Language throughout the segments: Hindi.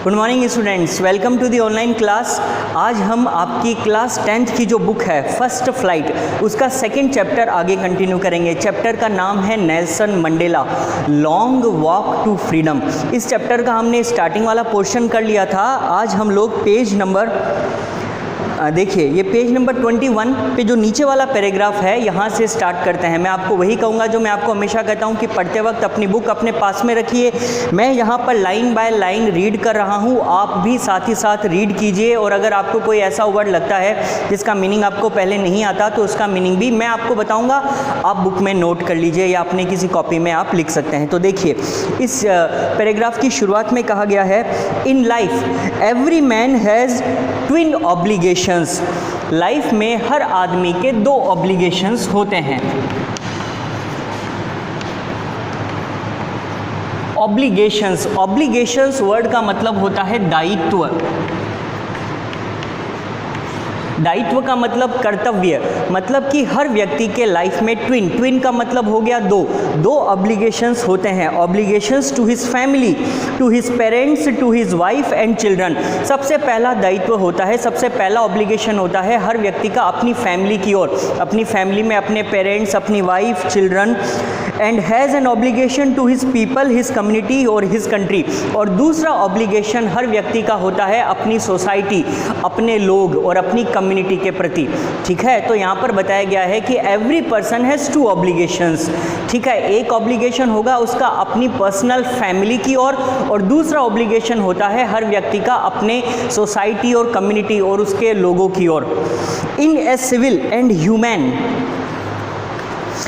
Good morning students, welcome to the online class. आज हम आपकी क्लास 10th की जो बुक है फर्स्ट फ्लाइट, उसका सेकंड चैप्टर आगे कंटिन्यू करेंगे। चैप्टर का नाम है Nelson Mandela long walk to freedom. इस चैप्टर का हमने स्टार्टिंग वाला पोर्शन कर लिया था। आज हम लोग पेज नंबर देखिए, ये पेज नंबर 21 पे जो नीचे वाला पैराग्राफ है यहाँ से स्टार्ट करते हैं। मैं आपको वही कहूँगा जो मैं आपको हमेशा कहता हूँ कि पढ़ते वक्त अपनी बुक अपने पास में रखिए। मैं यहाँ पर लाइन बाय लाइन रीड कर रहा हूँ, आप भी साथ ही साथ रीड कीजिए। और अगर आपको कोई ऐसा वर्ड लगता है जिसका मीनिंग आपको पहले नहीं आता तो उसका मीनिंग भी मैं आपको बताऊँगा, आप बुक में नोट कर लीजिए या अपने किसी कॉपी में आप लिख सकते हैं। तो देखिए, इस पैराग्राफ की शुरुआत में कहा गया है, in life every man has twin obligations. Life में हर आदमी के दो ऑब्लिगेशंस होते हैं। ऑब्लिगेशंस वर्ड का मतलब होता है दायित्व। दायित्व का मतलब कर्तव्य, मतलब कि हर व्यक्ति के लाइफ में ट्विन का मतलब हो गया दो ऑब्लिगेशंस होते हैं। Obligations to his family, to his parents, to his wife and children. सबसे पहला दायित्व होता है, सबसे पहला ऑब्लिगेशन होता है हर व्यक्ति का अपनी फैमिली की ओर, अपनी फैमिली में अपने पेरेंट्स, अपनी wife, children. And has an obligation to his people, his community और हिज कंट्री। और दूसरा ऑब्लिगेशन हर व्यक्ति का होता है अपनी सोसाइटी, अपने लोग और अपनी कम्युनिटी के प्रति। ठीक है, तो यहाँ पर बताया गया है कि every person has two obligations. ठीक है, एक ऑब्लिगेशन होगा उसका अपनी पर्सनल फैमिली की ओर, और दूसरा ऑब्लिगेशन होता है हर व्यक्ति का अपने सोसाइटी और कम्युनिटी और उसके लोगों की ओर। In a civil and human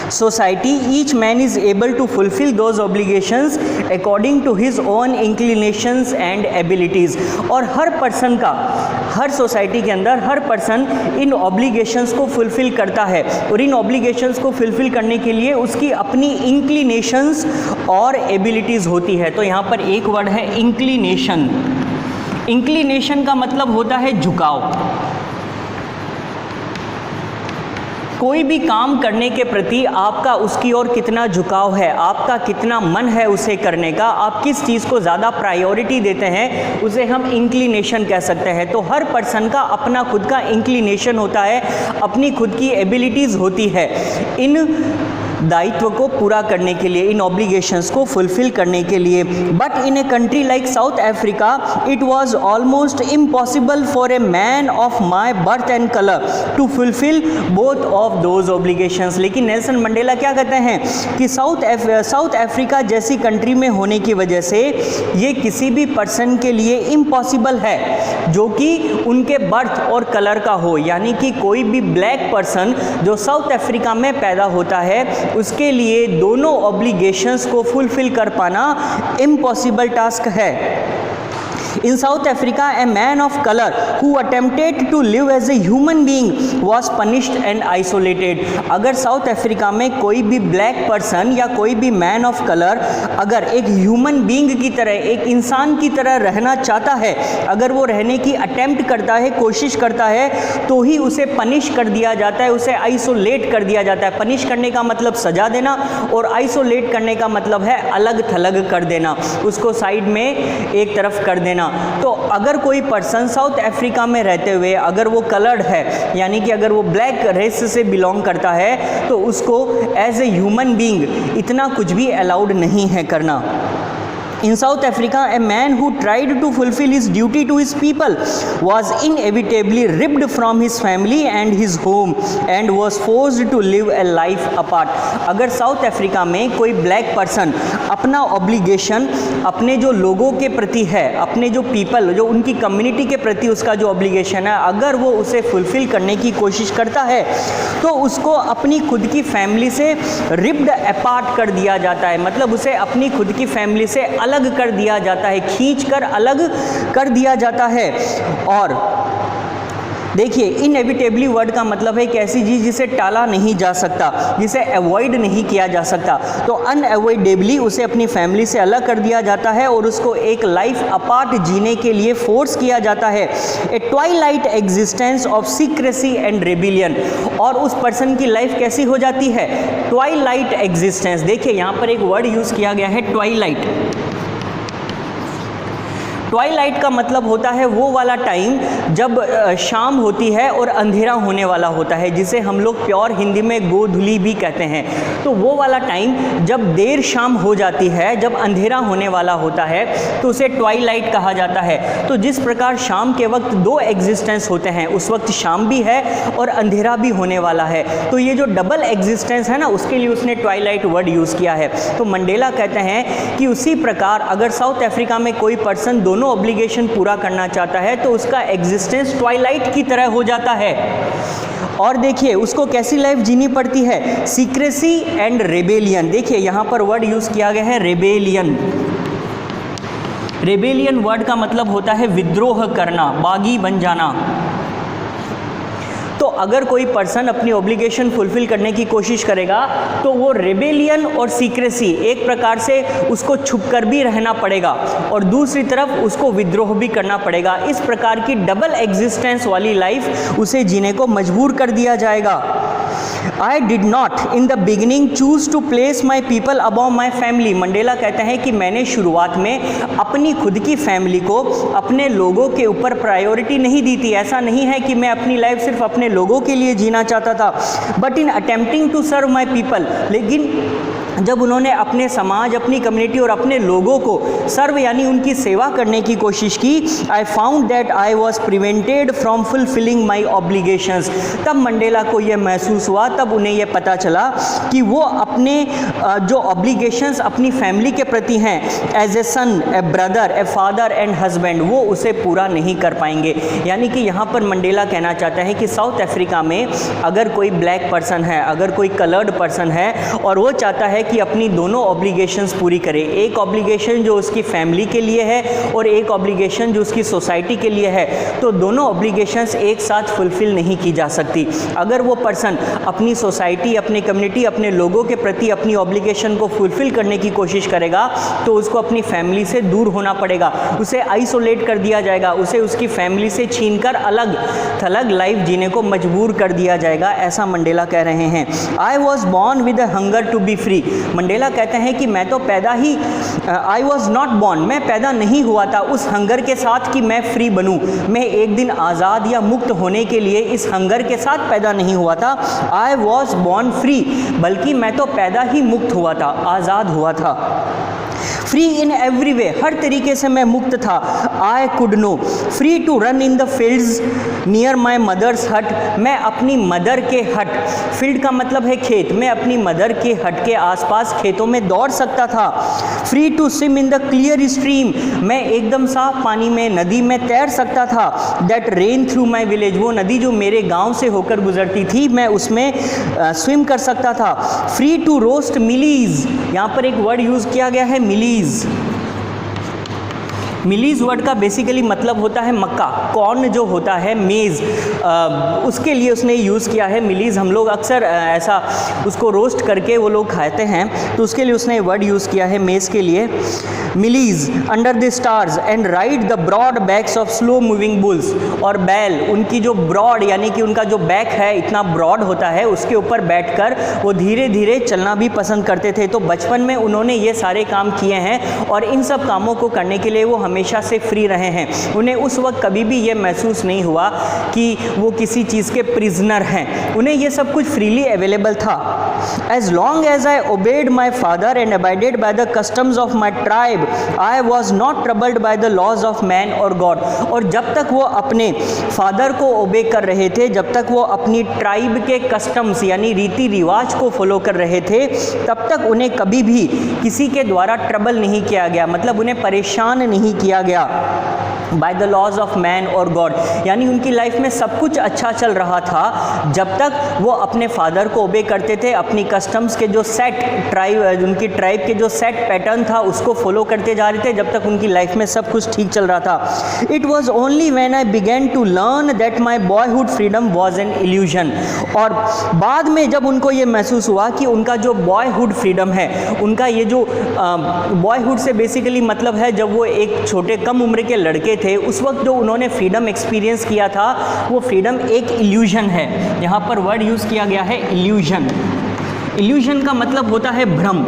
society, each man is able to fulfill those obligations according to his own inclinations and abilities। और हर पर्सन का, हर सोसाइटी के अंदर हर पर्सन इन ऑब्लिगेशंस को फुलफिल करता है, और इन ऑब्लिगेशंस को फुलफिल करने के लिए उसकी अपनी इंक्लिनेशंस और एबिलिटीज़ होती है। तो यहाँ पर एक वर्ड है इंक्लिनेशन। इंक्लिनेशन का मतलब होता है झुकाव। कोई भी काम करने के प्रति आपका उसकी ओर कितना झुकाव है, आपका कितना मन है उसे करने का, आप किस चीज़ को ज़्यादा प्रायोरिटी देते हैं, उसे हम इंक्लिनेशन कह सकते हैं। तो हर पर्सन का अपना खुद का इंक्लिनेशन होता है, अपनी खुद की एबिलिटीज़ होती है इन दायित्व को पूरा करने के लिए, इन ऑब्लिगेशंस को फुलफिल करने के लिए। But in a country like South Africa it was almost impossible for a man of my birth and colour to fulfil both of those obligations. लेकिन नेल्सन मंडेला क्या कहते हैं कि साउथ अफ्रीका जैसी कंट्री में होने की वजह से ये किसी भी पर्सन के लिए इम्पॉसिबल है जो कि उनके बर्थ और कलर का हो। यानी कि कोई भी ब्लैक पर्सन जो साउथ अफ्रीका में पैदा होता है उसके लिए दोनों ऑब्लिगेशंस को फुलफिल कर पाना इम्पॉसिबल टास्क है। In South Africa, a man of color who attempted to live as a human being was punished and isolated। अगर साउथ अफ्रीका में कोई भी ब्लैक पर्सन या कोई भी मैन ऑफ कलर अगर एक ह्यूमन बीइंग की तरह, एक इंसान की तरह रहना चाहता है, अगर वो रहने की अटेम्प्ट करता है, कोशिश करता है, तो ही उसे पनिश कर दिया जाता है, उसे आइसोलेट कर दिया जाता है। पनिश करने का मतलब सजा देना, और आइसोलेट करने का मतलब है अलग थलग कर देना, उसको साइड में एक तरफ कर देना। तो अगर कोई पर्सन साउथ अफ्रीका में रहते हुए अगर वो कलर्ड है, यानी कि अगर वो ब्लैक रेस से बिलोंग करता है, तो उसको एज ए ह्यूमन बीइंग इतना कुछ भी अलाउड नहीं है करना। In South Africa, a man who tried to fulfill his duty to his people was inevitably ripped from his family and his home and was forced to live a life apart। अगर साउथ अफ्रीका में कोई ब्लैक पर्सन अपना ऑब्लिगेशन अपने जो लोगों के प्रति है, अपने जो पीपल, जो उनकी कम्युनिटी के प्रति उसका जो ऑब्लिगेशन है, अगर वो उसे फुलफिल करने की कोशिश करता है तो उसको अपनी खुद की फैमिली से रिप्ड अपार्ट कर दिया जाता है। मतलब उसे अपनी खुद की फैमिली से अलग कर दिया जाता है, खींचकर अलग कर दिया जाता है। और देखिए, इनएविटेबली वर्ड का मतलब है एक ऐसी चीज़ जिसे टाला नहीं जा सकता, जिसे अवॉइड नहीं किया जा सकता। तो अनअवॉइडेबली उसे अपनी फैमिली से अलग कर दिया जाता है और उसको एक लाइफ अपार्ट जीने के लिए फोर्स किया जाता है। A twilight existence of secrecy and rebellion. और उस पर्सन की लाइफ कैसी हो जाती है? Twilight existence. देखिए यहाँ पर एक वर्ड यूज़ किया गया है, ट्वाइलाइट। ट्वाइलाइट का मतलब होता है वो वाला टाइम जब शाम होती है और अंधेरा होने वाला होता है, जिसे हम लोग प्योर हिंदी में गोधूली भी कहते हैं। तो वो वाला टाइम जब देर शाम हो जाती है, जब अंधेरा होने वाला होता है, तो उसे ट्वाइलाइट कहा जाता है। तो जिस प्रकार शाम के वक्त दो एग्जिस्टेंस होते हैं, उस वक्त शाम भी है और अंधेरा भी होने वाला है, तो ये जो डबल एग्जिस्टेंस है ना, उसके लिए उसने ट्वाइलाइट वर्ड यूज़ किया है। तो मंडेला कहते हैं कि उसी प्रकार अगर साउथ अफ्रीका में कोई पर्सन दोनों ऑब्लिगेशन पूरा करना चाहता है तो उसका एग्जिस्टेंस ट्वाइलाइट की तरह हो जाता है। और देखिए उसको कैसी लाइफ जीनी पड़ती है, सीक्रेसी एंड रेबेलियन। देखिए यहाँ पर वर्ड यूज़ किया गया है रेबेलियन। रेबेलियन वर्ड का मतलब होता है विद्रोह करना, बागी बन जाना। तो अगर कोई पर्सन अपनी ऑब्लिगेशन फुलफिल करने की कोशिश करेगा तो वो रेबेलियन और सीक्रेसी, एक प्रकार से उसको छुपकर भी रहना पड़ेगा और दूसरी तरफ उसको विद्रोह भी करना पड़ेगा। इस प्रकार की डबल एग्जिस्टेंस वाली लाइफ उसे जीने को मजबूर कर दिया जाएगा। I did not in the beginning choose to place my people above my family। Mandela कहते हैं कि मैंने शुरुआत में अपनी खुद की फैमिली को अपने लोगों के ऊपर प्रायोरिटी नहीं दी थी। ऐसा नहीं है कि मैं अपनी लाइफ सिर्फ अपने लोगों के लिए जीना चाहता था, but in attempting to serve my people, लेकिन जब उन्होंने अपने समाज, अपनी कम्युनिटी और अपने लोगों को सर्व यानी उनकी सेवा करने की कोशिश की, आई found that I was prevented from fulfilling my obligations. तब मंडेला को यह महसूस हुआ, तब उन्हें यह पता चला कि वो अपने जो ऑब्लिगेशंस अपनी फैमिली के प्रति हैं, as a son, a brother, a father and husband, वो उसे पूरा नहीं कर पाएंगे। यानी कि यहाँ पर मंडेला कहना चाहता है कि साउथ अफ्रीका में अगर कोई ब्लैक पर्सन है, अगर कोई कलर्ड पर्सन है और वो चाहता है कि अपनी दोनों ऑब्लिगेशंस पूरी करे, एक ऑब्लिगेशन जो उसकी फैमिली के लिए है और एक ऑब्लिगेशन जो उसकी सोसाइटी के लिए है, तो दोनों ऑब्लिगेशंस एक साथ फुलफिल नहीं की जा सकती। अगर वो पर्सन अपनी सोसाइटी, अपनी कम्युनिटी, अपने लोगों के प्रति अपनी ऑब्लिगेशन को फुलफिल करने की कोशिश करेगा तो उसको अपनी फैमिली से दूर होना पड़ेगा, उसे आइसोलेट कर दिया जाएगा, उसे उसकी फैमिली से छीनकर अलग थलग लाइफ जीने को मजबूर कर दिया जाएगा, ऐसा मंडेला कह रहे हैं। I was born with a hunger to be free. Mandela कहते हैं कि मैं तो पैदा ही, आई वॉज नॉट बॉर्न, मैं पैदा नहीं हुआ था उस हंगर के साथ कि मैं फ्री बनूं, मैं एक दिन आज़ाद या मुक्त होने के लिए इस हंगर के साथ पैदा नहीं हुआ था। आई वॉज बॉर्न फ्री, बल्कि मैं तो पैदा ही मुक्त हुआ था, आज़ाद हुआ था। फ्री इन एवरी वे, हर तरीके से मैं मुक्त था। I could no free to run in the fields near my mother's hut, मैं अपनी मदर के हट, फील्ड का मतलब है खेत, मैं अपनी मदर के हट के आसपास खेतों में दौड़ सकता था। Free to swim in the clear stream, मैं एकदम साफ पानी में, नदी में तैर सकता था। That rain through my village, वो नदी जो मेरे गांव से होकर गुजरती थी, मैं उसमें स्विम कर सकता था। फ्री टू रोस्ट मिलीज, यहाँ पर एक वर्ड यूज़ किया गया है मिलीज। मिलीज वर्ड का बेसिकली मतलब होता है मक्का, कॉर्न जो होता है, मेज़, उसके लिए उसने यूज़ किया है मिलीज। हम लोग अक्सर ऐसा उसको रोस्ट करके वो लोग खाते हैं, तो उसके लिए उसने वर्ड यूज़ किया है मेज़ के लिए। Mealies under the stars and ride the broad backs of slow moving bulls, और बैल, उनकी जो ब्रॉड यानी कि उनका जो बैक है इतना ब्रॉड होता है, उसके ऊपर बैठकर वो धीरे धीरे चलना भी पसंद करते थे। तो बचपन में उन्होंने ये सारे काम किए हैं और इन सब कामों को करने के लिए वो हमेशा से फ्री रहे हैं। उन्हें उस वक्त कभी भी ये महसूस नहीं हुआ कि वो किसी चीज़ के प्रिजनर हैं, उन्हें ये सब कुछ फ्रीली अवेलेबल था। As long as I obeyed my father and abided by the customs of my tribe, I was not troubled by the laws of man और गॉड, और जब तक वो अपने फादर को ओबे कर रहे थे, जब तक वो अपनी ट्राइब के कस्टम्स यानी रीति रिवाज को फॉलो कर रहे थे, तब तक उन्हें कभी भी किसी के द्वारा ट्रबल नहीं किया गया, मतलब उन्हें परेशान नहीं किया गया by the laws of man और गॉड। यानी उनकी लाइफ में सब कुछ अच्छा चल रहा था जब तक वो अपने फादर को ओबे करते थे, अपनी कस्टम्स के जो सेट ट्राइब, उनकी ट्राइब के जो सेट पैटर्न था उसको फॉलो करते जा रहे थे, जब तक उनकी लाइफ में सब कुछ ठीक चल रहा था। It was only when I began to learn that my boyhood freedom was an illusion, और बाद में जब उनको ये महसूस हुआ कि उनका जो बॉयहुड फ्रीडम है, उनका ये जो बॉयहुड से बेसिकली मतलब है जब वो एक छोटे कम उम्र के लड़के थे, उस वक्त जो उन्होंने फ्रीडम एक्सपीरियंस किया था वो फ्रीडम एक इल्यूजन है। यहाँ पर वर्ड यूज़ किया गया है इल्यूजन। इल्यूजन का मतलब होता है भ्रम।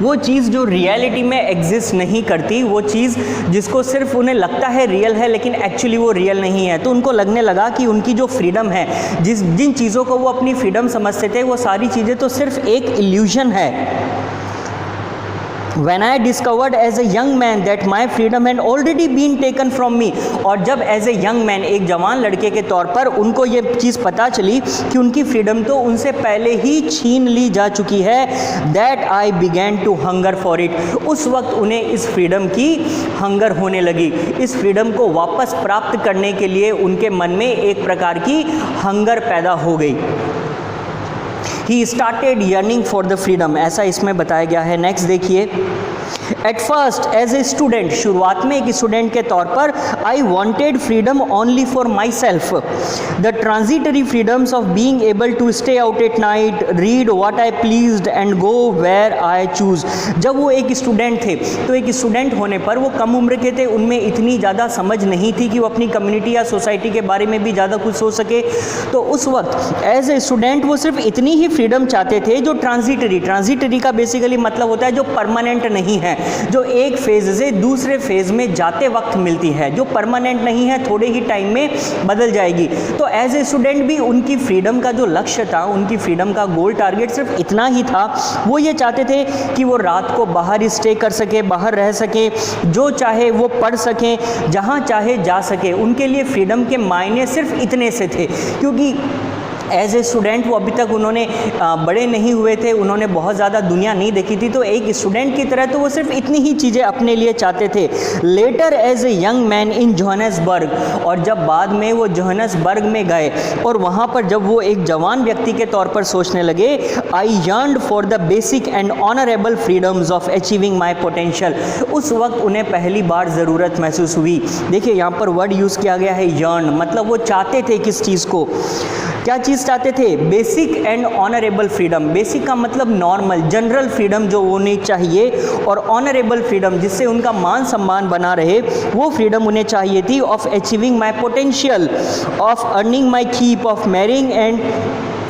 वो चीज़ जो रियलिटी में एग्जिस्ट नहीं करती, वो चीज़ जिसको सिर्फ उन्हें लगता है रियल है लेकिन एक्चुअली वो रियल नहीं है। तो उनको लगने लगा कि उनकी जो फ्रीडम है, जिन चीज़ों को वो अपनी फ्रीडम समझते थे, वो सारी चीज़ें तो सिर्फ एक इल्यूजन है। When I discovered as a young man that my freedom had already been taken from me, और जब एज ए यंग मैन, एक जवान लड़के के तौर पर उनको ये चीज़ पता चली कि उनकी फ्रीडम तो उनसे पहले ही छीन ली जा चुकी है, that I began to hunger for it, उस वक्त उन्हें इस फ्रीडम की हंगर होने लगी। इस फ्रीडम को वापस प्राप्त करने के लिए उनके मन में एक प्रकार की हंगर पैदा हो गई। He started yearning for the freedom, ऐसा इसमें बताया गया है। नेक्स्ट देखिए, at first as a student, शुरुआत में एक स्टूडेंट के तौर पर I wanted freedom only for myself, the transitory freedoms of being able to stay out at night, read what I pleased and go where I chose. जब वो एक स्टूडेंट थे तो एक स्टूडेंट होने पर वो कम उम्र के थे, उनमें इतनी ज़्यादा समझ नहीं थी कि वो अपनी कम्युनिटी या सोसाइटी के बारे में भी ज़्यादा कुछ सोच सके। तो उस वक्त एज ए स्टूडेंट वो सिर्फ इतनी ही फ्रीडम चाहते थे जो ट्रांजिटरी का बेसिकली मतलब होता है जो परमानेंट नहीं है, जो एक फेज से दूसरे फेज में जाते वक्त मिलती है, जो परमानेंट नहीं है, थोड़े ही टाइम में बदल जाएगी। तो एज ए स्टूडेंट भी उनकी फ्रीडम का जो लक्ष्य था, उनकी फ्रीडम का गोल टारगेट सिर्फ इतना ही था। वो ये चाहते थे कि वो रात को बाहर स्टे कर सके, बाहर रह सके, जो चाहे वो पढ़ सकें, जहाँ चाहे जा सके। उनके लिए फ्रीडम के मायने सिर्फ इतने से थे, क्योंकि एज ए स्टूडेंट वो अभी तक उन्होंने बड़े नहीं हुए थे, उन्होंने बहुत ज़्यादा दुनिया नहीं देखी थी। तो एक स्टूडेंट की तरह तो वो सिर्फ इतनी ही चीज़ें अपने लिए चाहते थे। Later as a young man in Johannesburg, और जब बाद में वो जोहान्सबर्ग में गए और वहाँ पर जब वो एक जवान व्यक्ति के तौर पर सोचने लगे, I yearned for the basic and honourable freedoms of achieving my potential, उस वक्त उन्हें पहली बार ज़रूरत महसूस हुई। देखिए यहाँ पर वर्ड यूज़ किया गया है यर्न, मतलब वो चाहते थे किस चीज़ को, क्या चीज़ चाहते थे? Basic and honourable freedom. Basic का मतलब नॉर्मल जनरल फ्रीडम जो होनी चाहिए, और ऑनरेबल फ्रीडम जिससे उनका मान सम्मान बना रहे, वो फ्रीडम उन्हें चाहिए थी। Of achieving my potential, of earning my keep, of marrying and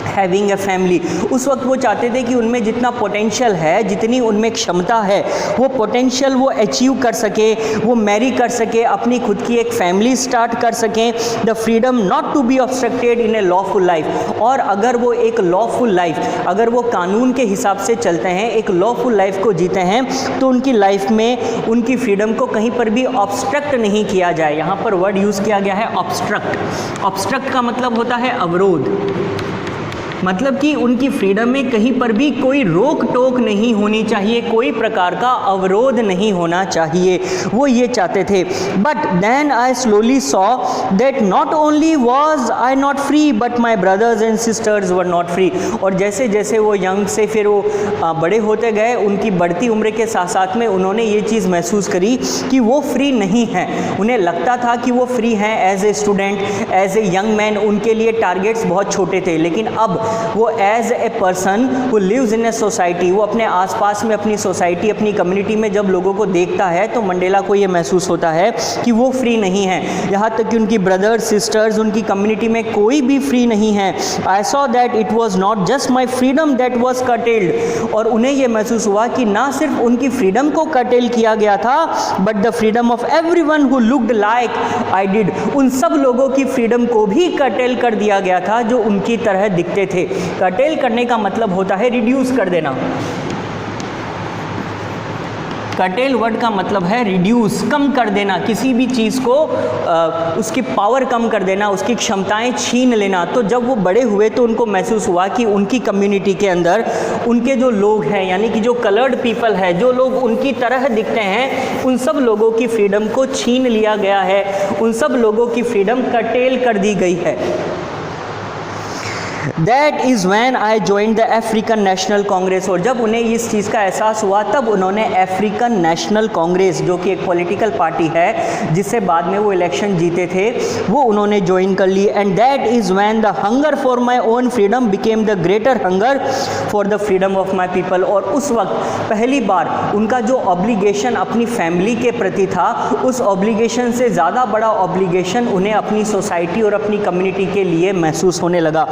having a family. उस वक्त वो चाहते थे कि उनमें जितना पोटेंशियल है, जितनी उनमें क्षमता है, वो पोटेंशियल वो अचीव कर सके, वो मैरी कर सके, अपनी खुद की एक फैमिली स्टार्ट कर सकें। The freedom not to be obstructed in a lawful life, और अगर वो एक लॉफुल लाइफ, अगर वो कानून के हिसाब से चलते हैं, एक लॉफुल लाइफ को जीते हैं, तो उनकी लाइफ में उनकी फ्रीडम को कहीं पर भी ऑब्स्ट्रक्ट नहीं किया जाए। यहाँ पर वर्ड यूज़ किया गया है ऑब्स्ट्रक्ट। ऑब्स्ट्रक्ट का मतलब होता है अवरोध, मतलब कि उनकी फ्रीडम में कहीं पर भी कोई रोक टोक नहीं होनी चाहिए, कोई प्रकार का अवरोध नहीं होना चाहिए, वो ये चाहते थे। But then I slowly saw that not only was I not free but my brothers and sisters were not free. और जैसे जैसे वो यंग से फिर वो बड़े होते गए, उनकी बढ़ती उम्र के साथ साथ में उन्होंने ये चीज़ महसूस करी कि वो फ्री नहीं हैं। उन्हें लगता था कि वो फ्री हैं as a student, as a young man, उनके लिए टारगेट्स बहुत छोटे थे। लेकिन अब वो as a person who lives in a society, वो अपने आसपास में अपनी सोसाइटी, अपनी कम्युनिटी में जब लोगों को देखता है तो मंडेला को ये महसूस होता है कि वो फ्री नहीं है। यहाँ तक कि उनकी ब्रदर्स, सिस्टर्स, उनकी कम्युनिटी में कोई भी फ्री नहीं है। I saw that it was not just my freedom that was curtailed, और उन्हें ये महसूस हुआ कि ना सिर्फ उनकी फ्रीडम को कर्टेल किया गया था, but the freedom of everyone who looked like I did, उन सब लोगों की फ्रीडम को भी कर्टेल कर दिया गया था जो उनकी तरह दिखते थे। कर्टेल करने का मतलब होता है रिड्यूस कर देना। कर्टेल वर्ड का मतलब है रिड्यूस, कम कर देना, किसी भी चीज़ को उसकी पावर कम कर देना, उसकी क्षमताएं छीन लेना। तो जब वो बड़े हुए तो उनको महसूस हुआ कि उनकी कम्युनिटी के अंदर उनके जो लोग हैं, यानी कि जो कलर्ड पीपल है, जो लोग उनकी तरह दिखते हैं, उन सब लोगों की फ्रीडम को छीन लिया गया है, उन सब लोगों की फ्रीडम कर्टेल कर दी गई है। That is when I join the African national Congress, और जब उन्हें इस चीज़ का एहसास हुआ तब उन्होंने अफ्रीकन नेशनल कांग्रेस, जो कि एक पॉलिटिकल पार्टी है जिससे बाद में वो इलेक्शन जीते थे, वो उन्होंने ज्वाइन कर ली। And that is when the hunger for my own freedom became the greater hunger for the freedom of my people. और उस वक्त पहली बार उनका जो ऑब्लिगेशन अपनी फैमिली के प्रति था, उस ऑब्लिगेशन से ज़्यादा बड़ा ऑब्लिगेशन उन्हें अपनी सोसाइटी और अपनी कम्युनिटी के लिए महसूस होने लगा।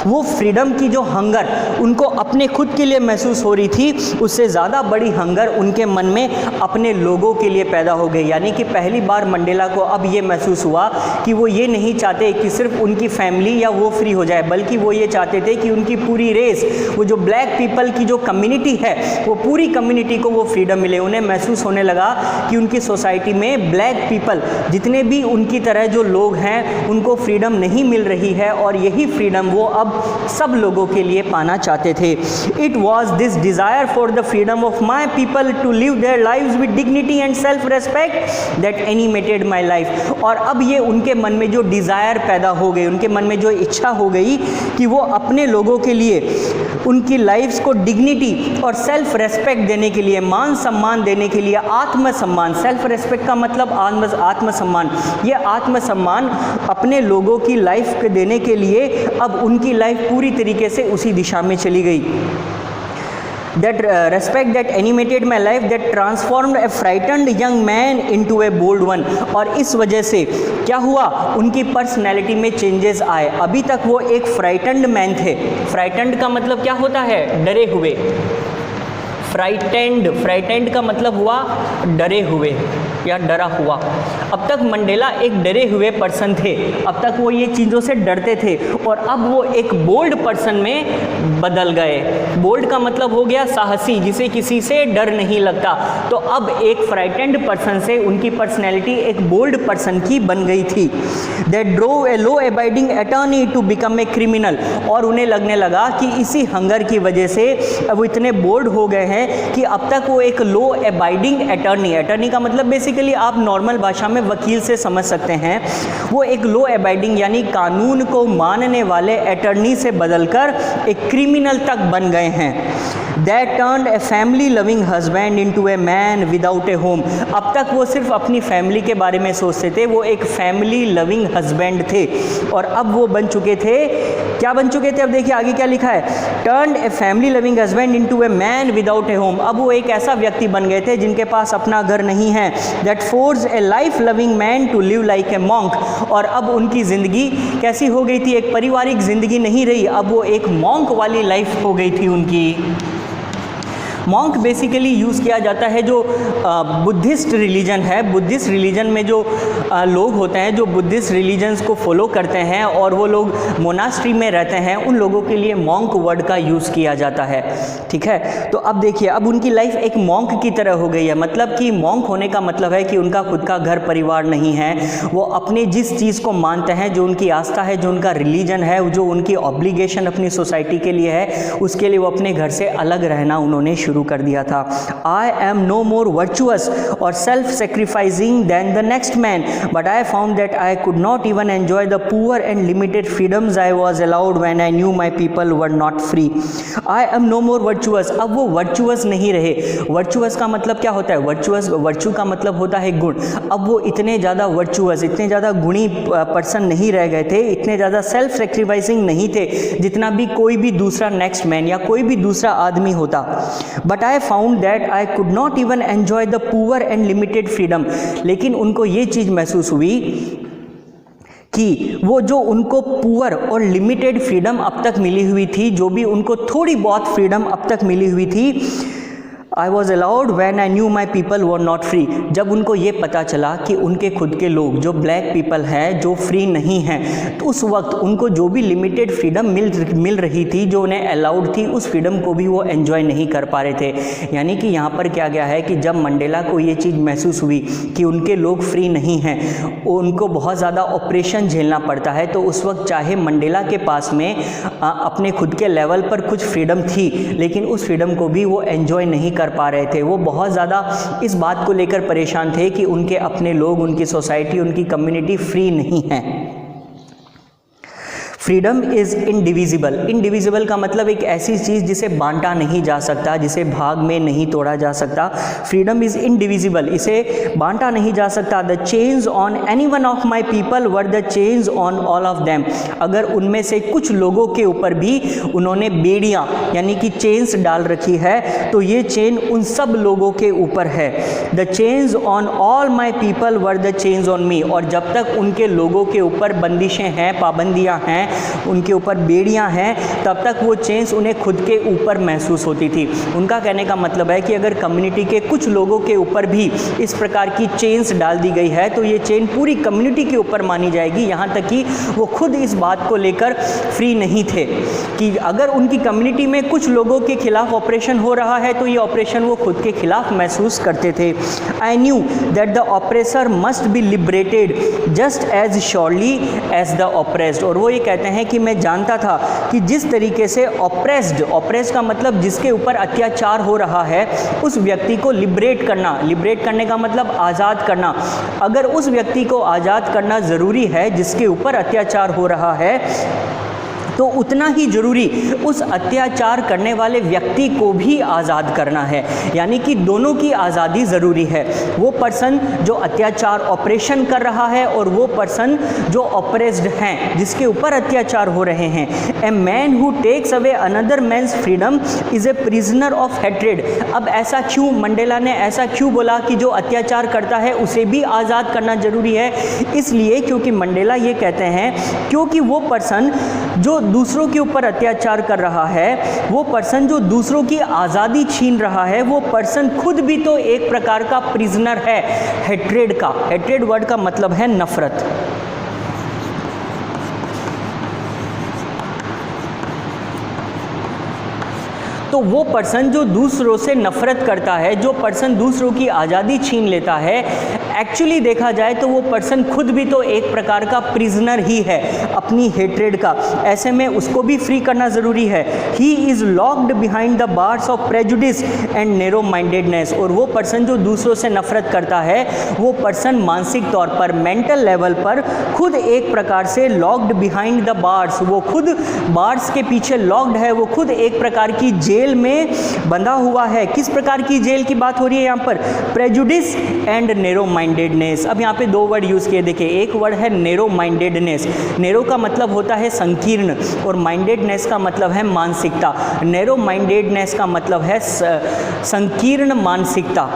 वो फ्रीडम की जो हंगर उनको अपने खुद के लिए महसूस हो रही थी, उससे ज़्यादा बड़ी हंगर उनके मन में अपने लोगों के लिए पैदा हो गई। यानी कि पहली बार मंडेला को अब ये महसूस हुआ कि वो ये नहीं चाहते कि सिर्फ उनकी फैमिली या वो फ्री हो जाए, बल्कि वो ये चाहते थे कि उनकी पूरी रेस, वो जो ब्लैक पीपल की जो कम्युनिटी है, वो पूरी कम्युनिटी को वो फ्रीडम मिले। उन्हें महसूस होने लगा कि उनकी सोसाइटी में ब्लैक पीपल, जितने भी उनकी तरह जो लोग हैं, उनको फ्रीडम नहीं मिल रही है, और यही फ्रीडम वो अब सब लोगों के लिए पाना चाहते थे। It was this desire for the freedom of my people to live their lives with dignity and self respect that animated my life. और अब ये उनके मन में जो डिज़ायर पैदा हो गई, उनके मन में जो इच्छा हो गई कि वो अपने लोगों के लिए उनकी लाइफ्स को डिग्निटी और सेल्फ रेस्पेक्ट देने के लिए, मान सम्मान देने के लिए, आत्मसम्मान, सेल्फ रेस्पेक्ट का मतलब आत्मसम्मान, ये आत्मसम्मान अपने लोगों की लाइफ के देने के लिए अब उनकी लाइफ पूरी तरीके से उसी दिशा में चली गई। That respect that animated my life, that transformed a frightened young man into a bold one। और इस वजह से क्या हुआ, उनकी पर्सनैलिटी में चेंजेस आए। अभी तक वो एक फ्राइटेंड मैन थे। फ्राइटेंड का मतलब क्या होता है, डरे हुए। फ्राइटेंड का मतलब हुआ डरे हुए या डरा हुआ। अब तक मंडेला एक डरे हुए पर्सन थे, अब तक वो ये चीज़ों से डरते थे, और अब वो एक बोल्ड पर्सन में बदल गए। बोल्ड का मतलब हो गया साहसी, जिसे किसी से डर नहीं लगता। तो अब एक फ्राइटेंड पर्सन से उनकी पर्सनैलिटी एक बोल्ड पर्सन की बन गई थी। That drove a law abiding attorney to become a criminal. और उन्हें लगने लगा कि इसी हंगर की वजह से अब वो इतने बोल्ड हो गए हैं कि अब तक वो एक लो अबाइडिंग अटॉर्नी का मतलब बेसिकली आप नॉर्मल भाषा में वकील से समझ सकते हैं, वो एक लो अबाइडिंग यानी कानून को मानने वाले अटॉर्नी से बदलकर एक क्रिमिनल तक बन गए हैं। That turned a family loving husband into a man without a home। अब तक वो सिर्फ अपनी फैमिली के बारे में सोचते थे, वो एक फैमिली लविंग हस्बैंड थे, और अब वो बन चुके थे, क्या बन चुके थे, अब देखिए आगे क्या लिखा है, turned a family loving husband into a man without a home। अब वो एक ऐसा व्यक्ति बन गए थे जिनके पास अपना घर नहीं है। That forced a life loving man to live like a monk। और अब उनकी ज़िंदगी कैसी हो गई थी, एक पारिवारिक ज़िंदगी नहीं रही, अब वो एक मॉन्क वाली लाइफ हो गई थी उनकी। मॉन्क बेसिकली यूज़ किया जाता है जो बुद्धिस्ट रिलीजन है। बुद्धिस्ट रिलीजन में जो लोग होते हैं, जो बुद्धिस्ट रिलीजन्स को फॉलो करते हैं और वो लोग मोनास्ट्री में रहते हैं, उन लोगों के लिए मॉन्क वर्ड का यूज़ किया जाता है। ठीक है, तो अब देखिए, अब उनकी लाइफ एक मॉन्क की तरह हो गई है। मतलब कि मॉन्क होने का मतलब है कि उनका खुद का घर परिवार नहीं है, वो अपनी जिस चीज़ को मानते हैं, जो उनकी आस्था है, जो उनका रिलीजन है, जो उनकी ऑब्लिगेशन अपनी सोसाइटी के लिए है, उसके लिए वो अपने घर से अलग रहना उन्होंने शुरू कर दिया था। I am no more virtuous और self sacrificing than the next man, but I found that I could not even enjoy the poor and limited freedoms I was allowed when I knew my people were not free. I am no more virtuous, अब वो वर्चुअस नहीं रहे। वर्चुअस का मतलब क्या होता है, वर्चू का मतलब होता है गुण। अब वो इतने ज़्यादा वर्चुअस, इतने ज़्यादा गुणी पर्सन नहीं रह गए थे, इतने ज़्यादा सेल्फ सेक्रीफाइसिंग नहीं थे जितना भी कोई भी दूसरा नेक्स्ट मैन या कोई भी दूसरा आदमी होता। But I found that I could not even enjoy the poor and limited freedom. लेकिन उनको ये चीज़ महसूस हुई कि वो जो उनको पुअर और लिमिटेड फ्रीडम अब तक मिली हुई थी, जो भी उनको थोड़ी बहुत फ्रीडम अब तक मिली हुई थी, आई was allowed when I knew my people were not free. जब उनको ये पता चला कि उनके खुद के लोग जो ब्लैक पीपल हैं, जो फ्री नहीं हैं, तो उस वक्त उनको जो भी लिमिटेड फ्रीडम मिल रही थी, जो उन्हें अलाउड थी, उस फ्रीडम को भी वो एन्जॉय नहीं कर पा रहे थे। यानी कि यहाँ पर क्या गया है कि जब मंडेला को ये चीज़ महसूस हुई कि उनके लोग फ्री नहीं हैं, उनको बहुत ज़्यादा ऑपरेशन झेलना पड़ता है, तो उस वक्त चाहे मंडेला के पास में अपने खुद के लेवल पर कुछ फ्रीडम थी, लेकिन उस फ्रीडम को भी वो एन्जॉय नहीं कर पा रहे थे। वो बहुत ज़्यादा इस बात को लेकर परेशान थे कि उनके अपने लोग, उनकी सोसाइटी, उनकी कम्युनिटी फ्री नहीं है। Freedom is indivisible. इनडिविजिबल का मतलब एक ऐसी चीज़ जिसे बांटा नहीं जा सकता, जिसे भाग में नहीं तोड़ा जा सकता। फ्रीडम इज़ इनडिविजिबल, इसे बांटा नहीं जा सकता। The chains on any one of my people were the chains on all of them. अगर उनमें से कुछ लोगों के ऊपर भी उन्होंने बेड़ियाँ यानी कि चेन्स डाल रखी है, तो ये चेन उन सब लोगों के ऊपर है। The chains on all my people were the chains on me. और जब तक उनके लोगों के ऊपर बंदिशें हैं, पाबंदियाँ हैं, उनके ऊपर बेड़ियां हैं, तब तक वो चेन्स उन्हें खुद के ऊपर महसूस होती थी। उनका कहने का मतलब है कि अगर कम्युनिटी के कुछ लोगों के ऊपर भी इस प्रकार की चेन्स डाल दी गई है तो ये चेन पूरी कम्युनिटी के ऊपर मानी जाएगी। यहाँ तक कि वो खुद इस बात को लेकर फ्री नहीं थे कि अगर उनकी कम्युनिटी में कुछ लोगों के खिलाफ ऑपरेशन हो रहा है तो ये ऑपरेशन वो खुद के खिलाफ महसूस करते थे। I knew that the oppressor must be liberated just as surely as the oppressed. और वो ये कहते हैं कि मैं जानता था कि जिस तरीके से ऑपरेस्ड का मतलब जिसके ऊपर अत्याचार हो रहा है उस व्यक्ति को लिबरेट करने का मतलब आज़ाद करना। अगर उस व्यक्ति को आज़ाद करना ज़रूरी है जिसके ऊपर अत्याचार हो रहा है, तो उतना ही ज़रूरी उस अत्याचार करने वाले व्यक्ति को भी आज़ाद करना है। यानी कि दोनों की आज़ादी ज़रूरी है। वो पर्सन जो अत्याचार ऑपरेशन कर रहा है और वो पर्सन जो ऑपरेस्ड हैं, जिसके ऊपर अत्याचार हो रहे हैं। A man who takes away another man's freedom is a prisoner of hatred. अब ऐसा क्यों, मंडेला ने ऐसा क्यों बोला कि जो अत्याचार करता है उसे भी आज़ाद करना ज़रूरी है? इसलिए क्योंकि मंडेला ये कहते हैं क्योंकि वो पर्सन जो दूसरों के ऊपर अत्याचार कर रहा है, वो पर्सन जो दूसरों की आज़ादी छीन रहा है, वो पर्सन खुद भी तो एक प्रकार का प्रिजनर है हेट्रेड का। हेट्रेड वर्ड का मतलब है नफरत। तो वो पर्सन जो दूसरों से नफरत करता है, जो पर्सन दूसरों की आज़ादी छीन लेता है, एक्चुअली देखा जाए तो वो पर्सन खुद भी तो एक प्रकार का प्रिजनर ही है अपनी हेट्रेड का। ऐसे में उसको भी फ्री करना ज़रूरी है। He is locked behind the bars of prejudice and narrow mindedness. और वो पर्सन जो दूसरों से नफरत करता है, वो पर्सन मानसिक तौर पर, मेंटल लेवल पर खुद एक प्रकार से लॉक्ड बिहाइंड द बार्स, वो खुद बार्स के पीछे लॉक्ड है, वो खुद एक प्रकार की जेल में बंधा हुआ है। किस प्रकार की जेल की बात हो रही है यहाँ पर? Prejudice and narrow mindedness. अब यहाँ पे दो वर्ड यूज़ किए, देखिए एक वर्ड है नैरो माइंडेडनेस। नैरो का मतलब होता है संकीर्ण और माइंडेडनेस का मतलब है मानसिकता। नैरो माइंडेडनेस का मतलब है संकीर्ण मानसिकता।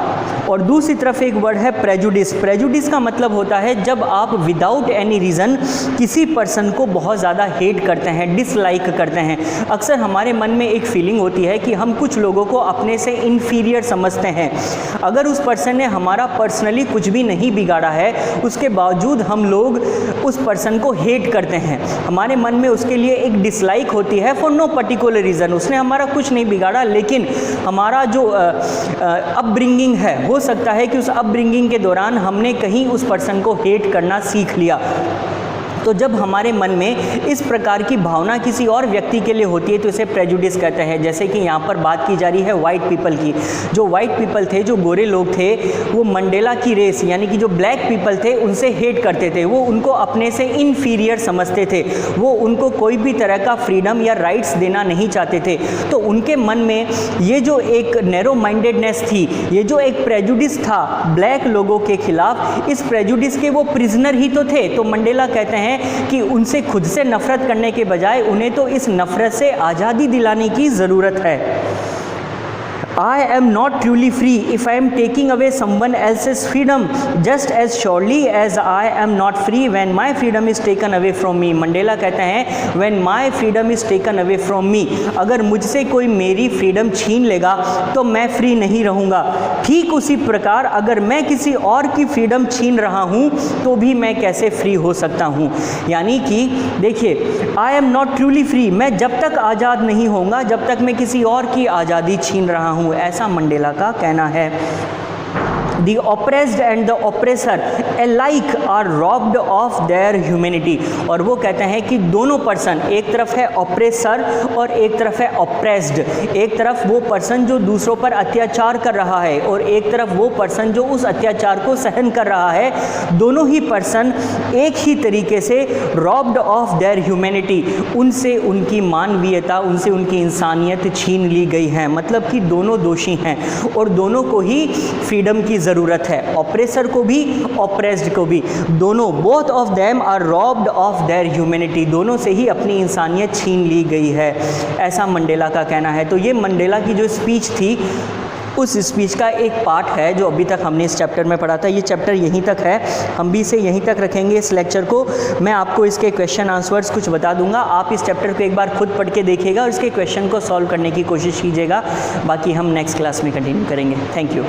और दूसरी तरफ एक वर्ड है प्रेजुडिस। प्रेजुडिस का मतलब होता है जब आप विदाउट एनी रीज़न किसी पर्सन को बहुत ज़्यादा हेट करते हैं, डिसलाइक करते हैं। अक्सर हमारे मन में एक फीलिंग होती है कि हम कुछ लोगों को अपने से इन्फीरियर समझते हैं। अगर उस पर्सन ने हमारा पर्सनली कुछ भी नहीं बिगाड़ा है, उसके बावजूद हम लोग उस पर्सन को हेट करते हैं। हमारे मन में उसके लिए एक डिसलाइक होती है फॉर नो पर्टिकुलर रीज़न। उसने हमारा कुछ नहीं बिगाड़ा, लेकिन हमारा जो अपब्रिंगिंग है, हो सकता है कि उस अपब्रिंगिंग के दौरान हमने कहीं उस पर्सन को हेट करना सीख लिया। तो जब हमारे मन में इस प्रकार की भावना किसी और व्यक्ति के लिए होती है तो इसे प्रेजुडिस कहते हैं। जैसे कि यहाँ पर बात की जा रही है वाइट पीपल की। जो वाइट पीपल थे, जो गोरे लोग थे, वो मंडेला की रेस यानी कि जो ब्लैक पीपल थे उनसे हेट करते थे। वो उनको अपने से इन्फीरियर समझते थे। वो उनको कोई भी तरह का फ्रीडम या राइट्स देना नहीं चाहते थे। तो उनके मन में ये जो एक नैरो माइंडेडनेस थी, ये जो एक प्रेजुडिस था ब्लैक लोगों के खिलाफ, इस प्रेजुडिस के वो प्रिजनर ही तो थे। तो मंडेला कहते हैं कि उनसे खुद से नफरत करने के बजाय उन्हें तो इस नफरत से आज़ादी दिलाने की ज़रूरत है। I am not truly free if I am taking away someone else's freedom just as surely as I am not free when my freedom is taken away from me। Mandela कहते हैं when my freedom is taken away from me, अगर मुझसे कोई मेरी फ्रीडम छीन लेगा तो मैं फ्री नहीं रहूँगा। ठीक उसी प्रकार अगर मैं किसी और की फ्रीडम छीन रहा हूँ तो भी मैं कैसे फ्री हो सकता हूँ। यानी कि देखिए, I am not truly free, मैं जब तक आज़ाद नहीं होऊंगा जब तक मैं किसी और की आज़ादी छीन रहा हूँ, ऐसा मंडेला का कहना है। The oppressed and the oppressor alike are robbed of their humanity। और वो कहते हैं कि दोनों पर्सन, एक तरफ है ऑपरेसर और एक तरफ है ऑप्रेस्ड। एक तरफ वो पर्सन जो दूसरों पर अत्याचार कर रहा है और एक तरफ वो पर्सन जो उस अत्याचार को सहन कर रहा है। दोनों ही पर्सन एक ही तरीके से रॉब्ड ऑफ देयर ह्यूमैनिटी, उनसे उनकी मानवीयता, उनसे उनकी इंसानियत छीन ली गई है। मतलब कि दोनों दोषी हैं और दोनों को ही फ्रीडम की ज़रूरत है, ऑपरेसर को भी ऑपरेस्ड को भी। दोनों, both of them are robbed of their humanity, दोनों से ही अपनी इंसानियत छीन ली गई है, ऐसा मंडेला का कहना है। तो ये मंडेला की जो स्पीच थी उस स्पीच का एक पार्ट है जो अभी तक हमने इस चैप्टर में पढ़ा था। ये चैप्टर यहीं तक है, हम भी इसे यहीं तक रखेंगे इस लेक्चर को। मैं आपको इसके क्वेश्चन आंसर्स कुछ बता दूंगा, आप इस चैप्टर को एक बार खुद पढ़ के देखिएगा और इसके क्वेश्चन को सॉल्व करने की कोशिश कीजिएगा। बाकी हम नेक्स्ट क्लास में कंटिन्यू करेंगे। Thank you.